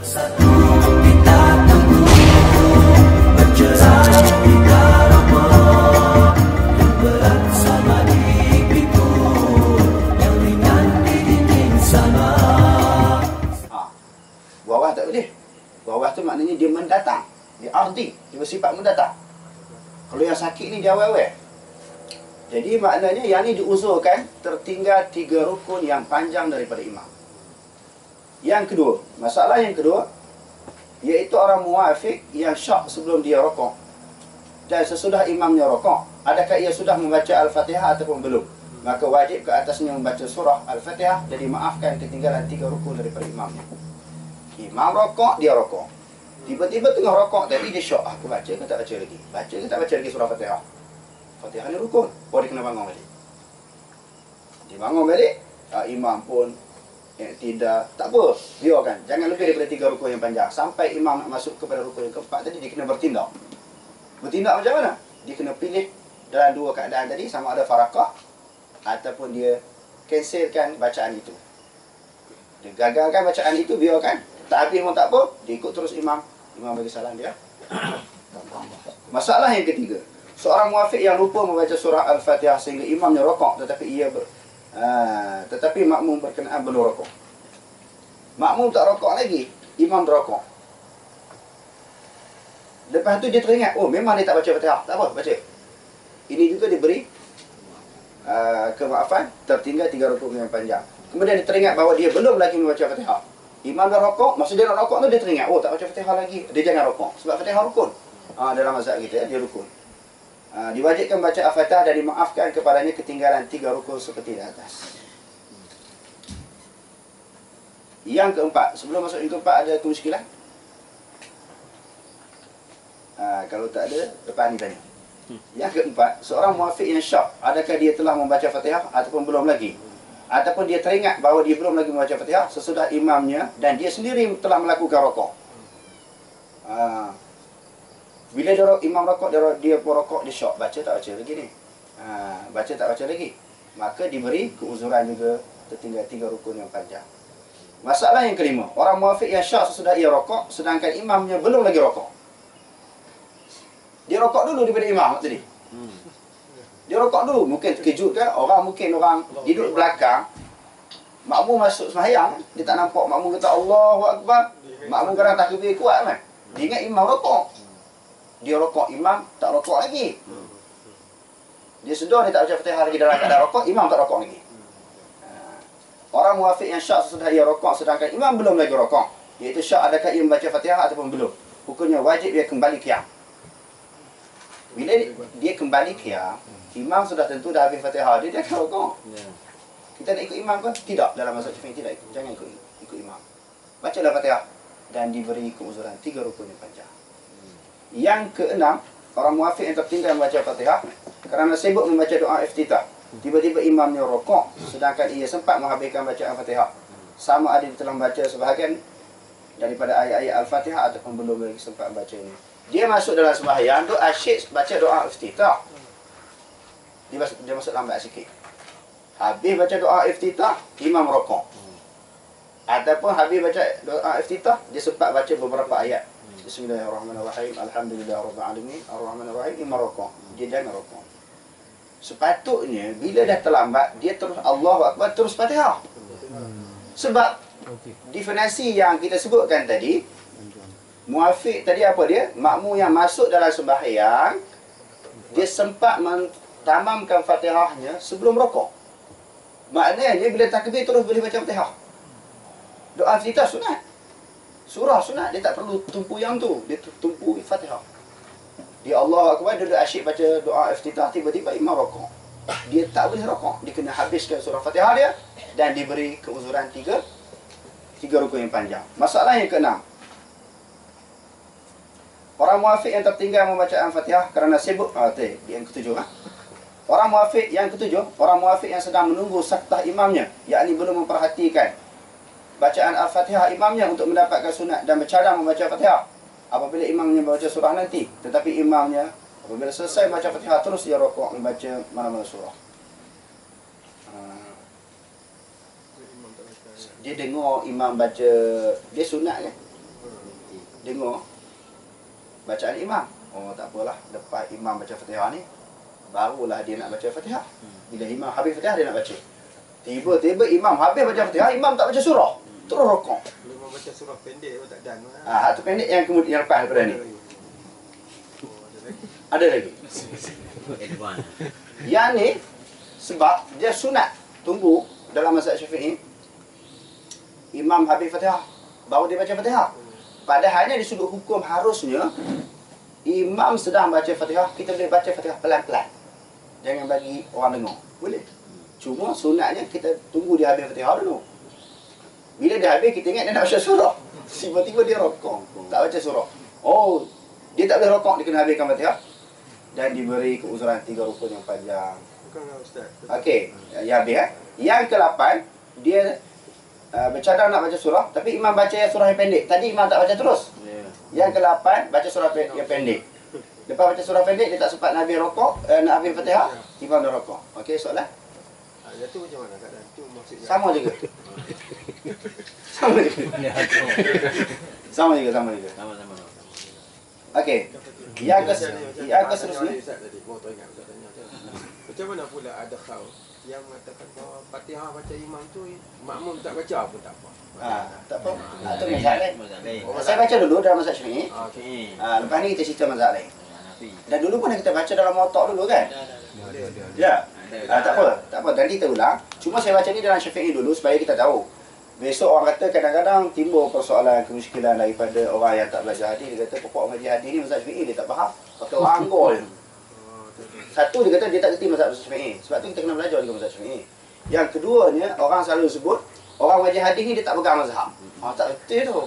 Satu kita tunggu bercerai di rokok yang berat sama dipikul, yang ringan dingin sama. Bawah tak boleh. Bawah tu maknanya dia mendatang. Dia ardi, dia bersifat mendatang. Kalau yang sakit ni dia awal-awal. Jadi maknanya yang ni diusulkan tertinggal 3 rukun yang panjang daripada imam. Yang kedua, masalah yang kedua, iaitu orang muwafiq yang syak sebelum dia rokok dan sesudah imamnya rokok, adakah ia sudah membaca Al-Fatihah ataupun belum? Maka wajib ke atasnya membaca surah Al-Fatihah dan dimaafkan ketinggalan 3 rukun daripada imamnya. Imam rokok, dia rokok. Tiba-tiba tengah rokok tadi dia syak, aku baca ke tak baca lagi? Baca ke tak baca lagi surah Fatihah? Fatihah ni rukun. Oh, dia kena bangun balik. Dia bangun balik, imam pun tidak, tak apa, biarkan. Jangan lebih daripada 3 rukun yang panjang. Sampai imam nak masuk kepada rukun yang keempat tadi, dia kena bertindak. Bertindak macam mana? Dia kena pilih dalam 2 keadaan tadi, sama ada farakah ataupun dia cancelkan bacaan itu. Dia gagalkan bacaan itu, biarkan. Tak habis pun tak apa, dia ikut terus imam. Imam bagi salam dia. Masalah yang ketiga, seorang muwafiq yang lupa membaca surah Al-Fatihah sehingga imamnya rokok, tetapi makmum berkenaan belum rokok. Makmum tak rokok lagi, imam rokok. Lepas tu dia teringat, oh memang dia tak baca Fatihah. Tak apa, baca. Ini juga diberi kemaafan, tertinggal 3 rukun yang panjang. Kemudian dia teringat bahawa dia belum lagi membaca Fatihah. Imam dah rokok, masa dia nak rokok tu dia teringat, oh tak baca Fatihah lagi. Dia jangan rokok, sebab Fatihah rukun. Dalam mazhab kita, dia rukun. Diwajibkan baca Al-Fatihah dan dimaafkan kepadanya ketinggalan 3 rukun seperti di atas. Yang keempat, sebelum masuk yang keempat ada kemusykilan? Kalau tak ada, lepas ni tanya. Yang keempat, seorang muwafiq yang syak, adakah dia telah membaca Fatihah ataupun belum lagi? Ataupun dia teringat bahawa dia belum lagi membaca Fatihah sesudah imamnya dan dia sendiri telah melakukan rokok. Bila imam rokok, dia pun rokok, dia syok. Baca tak baca lagi ni? Baca tak baca lagi? Maka diberi keuzuran juga, tertinggal 3 rukun yang panjang. Masalah yang kelima, orang muwafiq yang syak sesudah ia rokok, sedangkan imamnya belum lagi rokok. Dia rokok dulu daripada imam tadi. Dia rokok dulu. Mungkin terkejut kan? Mungkin orang duduk belakang, makmum masuk sembahyang, dia tak nampak makmum kata Allahu Akbar. Makmum kadang takbir kuat kan? Dia ingat imam rokok. Dia rokok, imam tak rokok lagi. Dia sedar dia tak baca Fatihah lagi dalam keadaan rokok, imam tak rokok lagi. Orang muwafiq yang syak sesudah ia rokok sedangkan imam belum lagi rokok, iaitu syak adakah ia membaca Fatihah ataupun belum. Hukumnya wajib dia kembali qiyam. Bila dia kembali qiyam, imam sudah tentu dah habis Fatihah, dia akan rokok. Kita nak ikut imam ke? Tidak. Dalam mazhab Syafi'i tidak ikut. Jangan ikut imam. Bacalah Fatihah dan diberi keuzuran 3 rukun yang panjang. Yang keenam, orang muwafiq yang tertinggal membaca Fatihah kerana sibuk membaca doa iftitah. Tiba-tiba imamnya rokok sedangkan ia sempat menghabiskan bacaan Fatihah. Sama ada dia telah membaca sebahagian daripada ayat-ayat Al-Fatihah ataupun belum lagi sempat membaca ini. Dia masuk dalam sembahyang tu asyik baca doa iftitah. Dia masuk lambat sikit. Habis baca doa iftitah, imam rokok. Ataupun habis baca doa iftitah, dia sempat baca beberapa ayat. Bismillahirrahmanirrahim. Alhamdulillahirabbil alamin. Arrahmanirrahim. Imam rokok. Dia jangan rokok. Sepatutnya bila dah terlambat, dia terus Allahu Akbar, terus Fatihah. Sebab definisi yang kita sebutkan tadi, muwafiq tadi apa dia? Makmum yang masuk dalam sembahyang, dia sempat mentamamkan Fatihahnya sebelum rokok. Maknanya bila takbir terus boleh baca Fatihah. Doa iftitah sunat. Surah sunat, dia tak perlu tumpu yang tu. Dia tumpu Fatihah. Dia Allah Akbar, dia dah asyik baca doa iftitah, tiba-tiba imam rokok. Dia tak boleh rokok. Dia kena habiskan surah Fatihah dia dan diberi keuzuran 3 rukun yang panjang. Masalah yang keenam, orang muwafiq yang tertinggal membaca Al-Fatihah kerana sibuk. Yang ketujuh. Orang muwafiq yang ketujuh, orang muwafiq yang sedang menunggu saktah imamnya, yakni belum memperhatikan bacaan Al-Fatihah imamnya untuk mendapatkan sunat dan bercadang membaca Fatihah. Apabila imamnya membaca surah nanti, tetapi imamnya apabila selesai baca Fatihah terus dia rokok membaca mana-mana surah. Dia dengar imam baca, dia sunat kan? dengar bacaan imam. Oh tak apalah, lepas imam baca Fatihah ni barulah dia nak baca Fatihah. Bila imam habis Fatihah dia nak baca. Tiba-tiba imam habis baca Fatihah, imam tak baca surah. Terus rokok. Memang baca surah pendek pun tak dan. Tu pendek yang kemudian yang lepas daripada ni. Ada lagi. Yang ni sebab dia sunat tunggu dalam mazhab Syafi'i. Imam habis Fatihah baru dia baca Fatihah. Padahalnya di sudut hukum harusnya imam sedang baca Fatihah, kita boleh baca Fatihah pelan-pelan. Jangan bagi orang dengar. Boleh. Cuma sunatnya kita tunggu dia habis Fatihah dulu. Bila dia habis, kita ingat dia nak baca surah. Tiba-tiba dia rokok. Tak baca surah. Oh, dia tak boleh rokok, dia kena habiskan Fatihah. Dan diberi keuzuran 3 rukun yang panjang. Bukan Ustaz. Okey, yang habis. Yang ke-8, dia bercadang nak baca surah, tapi imam baca surah yang pendek. Tadi imam tak baca terus. Yang ke-8, baca surah yang pendek. Lepas baca surah pendek, dia tak sempat nak habis rokok, nak habis Fatihah, imam dah rokok. Okey, soalan? Yang tu macam mana keadaan? Tu maksudnya. Sama juga. Sama juga. Sama juga. Sama-sama. Okey. Yang seterusnya. Ustaz tadi, mau tanya Ustaz tanya. Macam mana pula ada kau yang mengatakan bahawa Fatihah baca imam tu makmum tak baca pun tak apa. Tak apa. Itu mazhab lain. Mazhab Saya baca dulu dalam mazhab Syafi'i. Okey. Lepas ni kita cerita mazhab lain. Dan dulu pun kita baca dalam motok dulu kan? Ya. Tak apa. Dan kita ulang. Cuma saya baca ni dalam Syafi'i dulu supaya kita tahu. Besok orang kata kadang-kadang timbul persoalan kemusykilan daripada orang yang tak belajar hadis. Dia kata pokok mengaji hadis ni mazhab Syafi'i dia tak faham. Pakai orang anggol je. Satu dia kata dia tak kerti mazhab Syafi'i. Sebab tu kita kena belajar juga mazhab Syafi'i. Yang keduanya orang selalu sebut orang mengaji hadis ni dia tak pegang mazhab. Tak betul tu.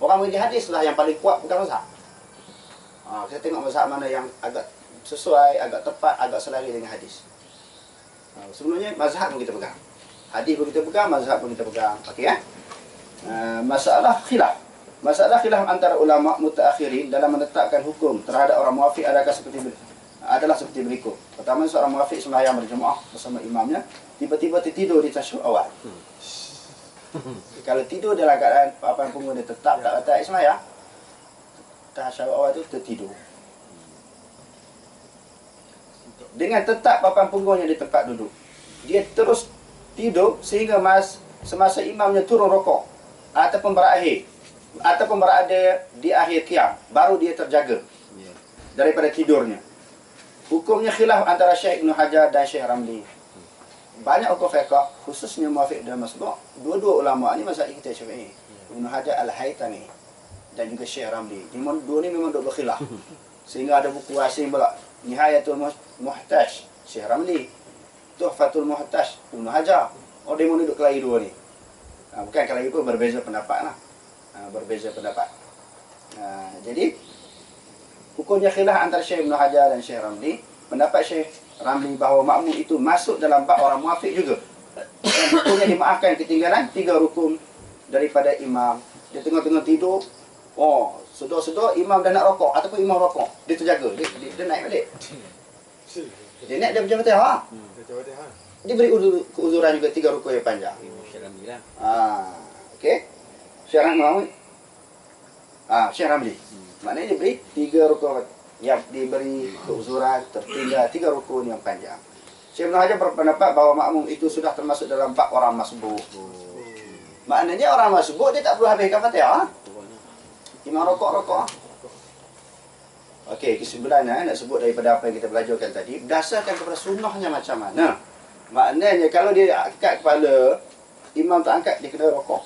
Orang mengaji hadis lah yang paling kuat pegang mazhab. Kita tengok mazhab mana yang agak sesuai, agak tepat, agak selari dengan hadis. Sebenarnya mazhab pun kita pegang. Hadis pun kita pegang, mazhab pun kita pegang. Okey ya? Masalah khilaf. Masalah khilaf antara ulama mutaakhirin dalam menetapkan hukum terhadap orang muafiq adalah seperti berikut. Pertama, seorang muafiq sembahyang berjemaah bersama imamnya, tiba-tiba tertidur di tasyahud awal. Kalau tidur dalam keadaan papan punggung dia tetap tak batal sembahyang, tasyahud awal tu tertidur. Dengan tetap papan punggungnya di tempat duduk, dia terus tidur sehingga semasa imamnya turun rokok ataupun berada di akhir qiyam, baru dia terjaga daripada tidurnya. Hukumnya khilaf antara Syekh Ibn Hajar dan Syekh Ramli. Banyak hukum fiqh, khususnya Muwafiq dan Masbu', dua-dua ulama ni mazhab kita Syafi'i. Ibn Hajar Al-Haytami dan juga Syekh Ramli. Dua ni memang duk berkhilaf. Sehingga ada buku asing pula, Nihayatul Muhtaj Syekh Ramli, Tuhfatul Muhtaj Ibn Hajar. Dia mau duduk kelahi dua ni. Bukan kelahi pun, berbeza pendapat lah. Berbeza pendapat. Jadi hukumnya khilaf antara Syekh Ibn Hajar dan Syekh Ramli. Pendapat Syekh Ramli bahawa makmum itu masuk dalam bab orang muafiq juga. Dan hukumnya dimaafkan ketinggalan 3 rukun daripada imam. Dia tengah-tengah tidur, sedar-sedar imam dah nak rokok ataupun imam rokok, dia terjaga, dia naik balik. Dia naik, dia baca Fatihah. Dia beri keuzuran juga 3 rukun yang panjang. Okey. Syekh Ramli. Syekh Ramli. Maknanya dia beri 3 rukun yang diberi keuzuran, tertinggal 3 rukun yang panjang. Syekh Ibn Hajar berpendapat bahawa makmum itu sudah termasuk dalam bab orang masbuk. Maknanya orang masbuk dia tak perlu habiskan Fatihah. Imam rokok. Okey, kesimpulannya nak sebut daripada apa yang kita belajarkan tadi, berdasarkan kepada sunnahnya macam mana. Maknanya kalau dia angkat kepala, imam tak angkat, dia kena rokok.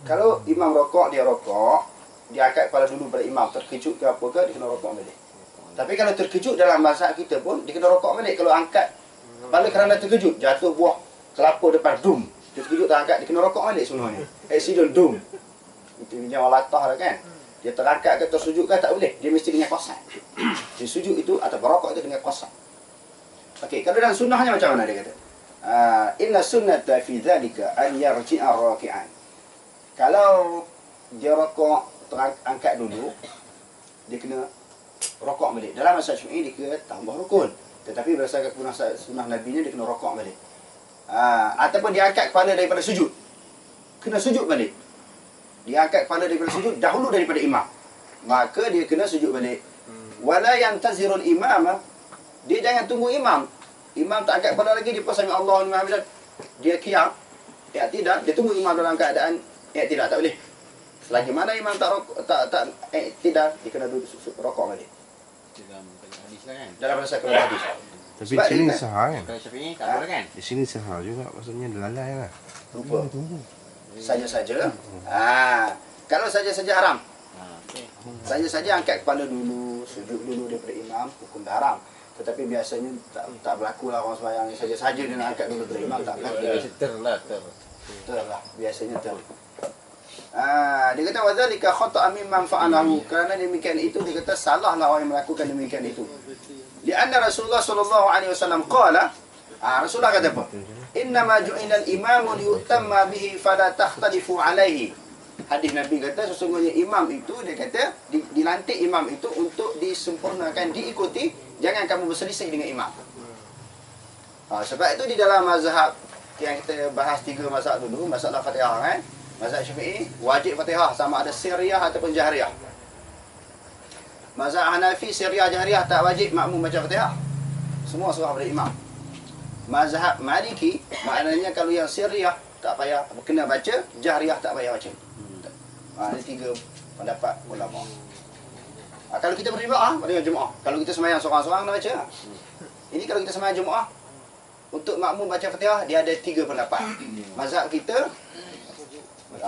Kalau imam rokok, dia angkat kepala dulu pada imam, terkejut ke apa ke, dia kena rokok balik. Tapi kalau terkejut dalam mazhab kita pun, dia kena rokok balik. Kalau angkat kepala kerana terkejut, jatuh buah kelapa depan, dum. Dia terkejut tak angkat, dia kena rokok balik sebenarnya. Accident, dum. Itu punya walatah lah kan. Dia terangkat ke tersujud ke tak boleh. Dia mesti dengan kosat. Dia sujud itu atau berokok itu dengan kosat. Okey, kalau dalam sunnahnya macam mana dia kata? Inna sunnata fi dhalika an yarji'a raki'an. Kalau dia rokok terangkat dulu, dia kena rokok balik. Dalam mazhab Syafi'i dia kena tambah rukun. Tetapi berdasarkan sunnah Nabi-nya dia kena rokok balik. Ataupun dia angkat kepala daripada sujud, kena sujud balik. dia angkat kepala daripada sujud dahulu daripada imam, maka dia kena sujud balik. Wala yantazirul imama, dia jangan tunggu imam. Imam tak angkat kepala lagi, dia pun sami Allahu liman hamidah, dia qiyam, i'tidal, dia tunggu imam dalam keadaan i'tidal, tak boleh. Selagi mana imam tak i'tidal, dia kena duduk rokok balik. Dalam hadis lah kan. Dalam bahasa Quran hadis. Tapi Sebab di sini dia- sahar kan? Kalau Syafi'i tak boleh kan? Di sini sahar juga, maksudnya lalai lah. Lupa. Saja-saja. Kalau saja-saja haram. Okey. Saja-saja angkat kepala dulu, sujud dulu daripada imam, hukum dah haram. Tetapi biasanya tak berlaku lah orang sembahyang ni saja-saja dia nak angkat dulu daripada imam, tak berlaku. Ter lah. Betul lah, biasanya ter. Dia kata wadzalika khata'a mimman fa'alahu. Kerana demikian itu dia kata salahlah orang yang melakukan demikian itu. Lianna Rasulullah sallallahu alaihi wasallam qala, Rasulullah kata apa? Innama ju'ila al-imamu liyutamma bihi fala takhtalifu alaihi. Hadis Nabi kata sesungguhnya imam itu, dia kata dilantik imam itu untuk disempurnakan, diikuti, jangan kamu berselisih dengan imam. Sebab itu di dalam mazhab yang kita bahas 3 mazhab dulu, masalah Fatihah kan. Mazhab Syafi'i wajib Fatihah sama ada sirriyah ataupun jahriyah. Mazhab Hanafi sirriyah jahriyah tak wajib makmum baca Fatihah. Semua surah pada imam. Mazhab Maliki maknanya kalau yang sirriyah tak payah kena baca, jahriyah tak payah baca. Ini 3 pendapat ulama. Kalau kita berjemaah, pada jemaah. Kalau kita sembahyang seorang-seorang nak baca. Ini kalau kita sembahyang jemaah, untuk makmum baca Fatihah dia ada 3 pendapat. Mazhab kita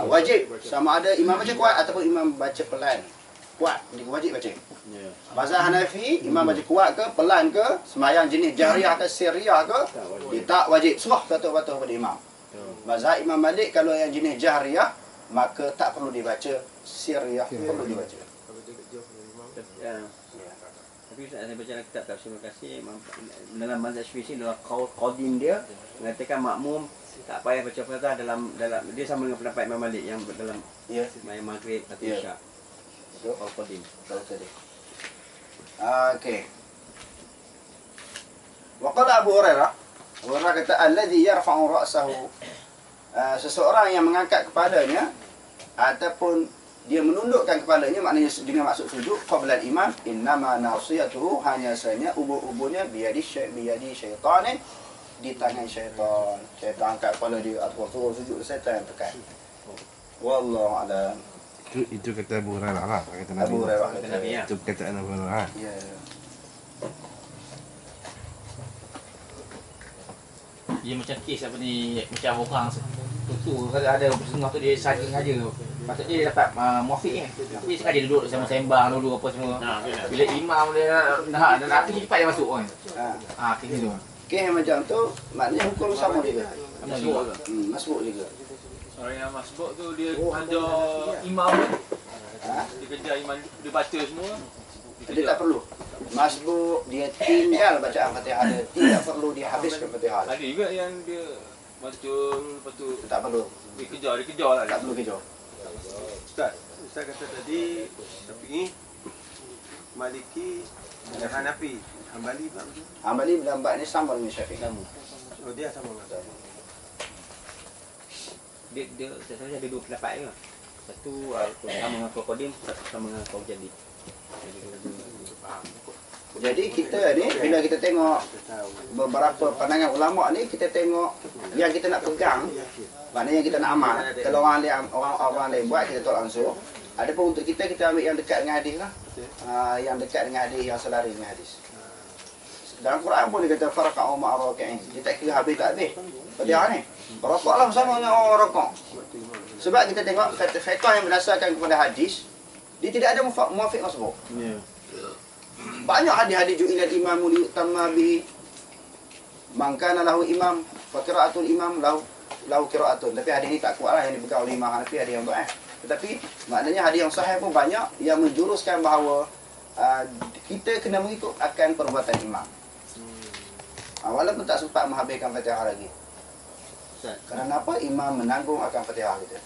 wajib sama ada imam baca kuat ataupun imam baca pelan. Kuat, dia wajib baca. Ya. Mazhab Hanafi, imam baca kuat ke, pelan ke, sembahyang jenis jahriyah ke sirriyah ke, dia tak wajib. Surah patuh-patuh pada imam. Mazhab Imam Malik kalau yang jenis jahriyah, maka tak perlu dibaca sirriyah, perlu dibaca. Kalau dia jauh dari imam. Tapi Ustaz, saya baca dalam kitab Tafsir Al-Kasir, dalam mazhab Syafi'i dalam qadim dia mengatakan makmum tak payah baca Fatihah dalam dia sama dengan pendapat Imam Malik yang dalam Ya, sembahyang maghrib atau Ya. isyak. betul. Qadim. Kalau tadi. Okey. Wa qala Abu Hurairah, Abu Hurairah kata alladhi yarfa'u ra'sahu, seseorang yang mengangkat kepalanya ataupun dia menundukkan kepalanya, maknanya dengan maksud sujud qabla al-imam, innama nasiyatuhu, hanya saja ubur-uburnya biyadi syaitanin, di tangan syaitan. Syaitan angkat kepala dia ataupun suruh sujud, syaitan yang tekan. Wallahu a'lam. Itu kata Abu Hurairah lah, kata Nabi. Abu Hurairah Kata Nabi ya. Itu perkataan Abu Hurairah. Ya. Dia macam kes apa ni, macam orang tu kalau ada bersengah tu dia saja. Patut dia dapat muafiq kan. Tapi sengaja duduk sama sembang dulu apa semua. Bila imam dia nak api cepat dia masuk kan. Kes tu. Kes macam tu maknanya hukum sama juga. Sama juga. Masbuk juga. Orang yang masbuk tu dia ajar imam tu. Dia kejar imam, dia baca semua. Dia tak perlu. Masbuk dia tinggal bacaan Fatihah dia, tidak perlu dia habiskan Fatihah. Ada juga yang dia baca lepas tu Tak perlu. dia kejar lah. Tak perlu kejar. Ustaz kata tadi Syafi'i, Maliki dan Hanafi. Hambali pula betul? Hambali lambat ni sama dengan Syafi'i. Oh dia sama dengan Dia saya ada 2 pendapat je. Satu sama dengan qadim, satu sama dengan qaul jadid. Jadi kita ni bila kita tengok beberapa pandangan ulama ni, kita tengok yang kita nak pegang, maknanya yang kita nak amal. Kalau orang lain buat, kita tolak langsung. Adapun untuk kita ambil yang dekat dengan hadis lah. Yang dekat dengan hadis, yang selari dengan hadis. Dalam Quran pun dia kata farqa'u ma'a raki'in. Dia tak kira habis tak habis. Fatihah ni. Rokoklah bersama dengan orang rokok. Sebab kita tengok fiqh yang berdasarkan kepada hadis, dia tidak ada muafiq masbuk. Ya. Banyak hadis-hadis ju'ilal imamu liyutamma bihi. Man kana lahu imam fa qira'atul imam lahu qira'atun. Tapi hadis ni tak kuat lah yang dipegang oleh Imam Hanafi, hadis yang dhaif. Tetapi maknanya hadis yang sahih pun banyak yang menjuruskan bahawa kita kena mengikut akan perbuatan imam. Walaupun tak sempat menghabiskan Fatihah lagi. Ustaz. Kerana apa? Imam menanggung akan Fatihah kita.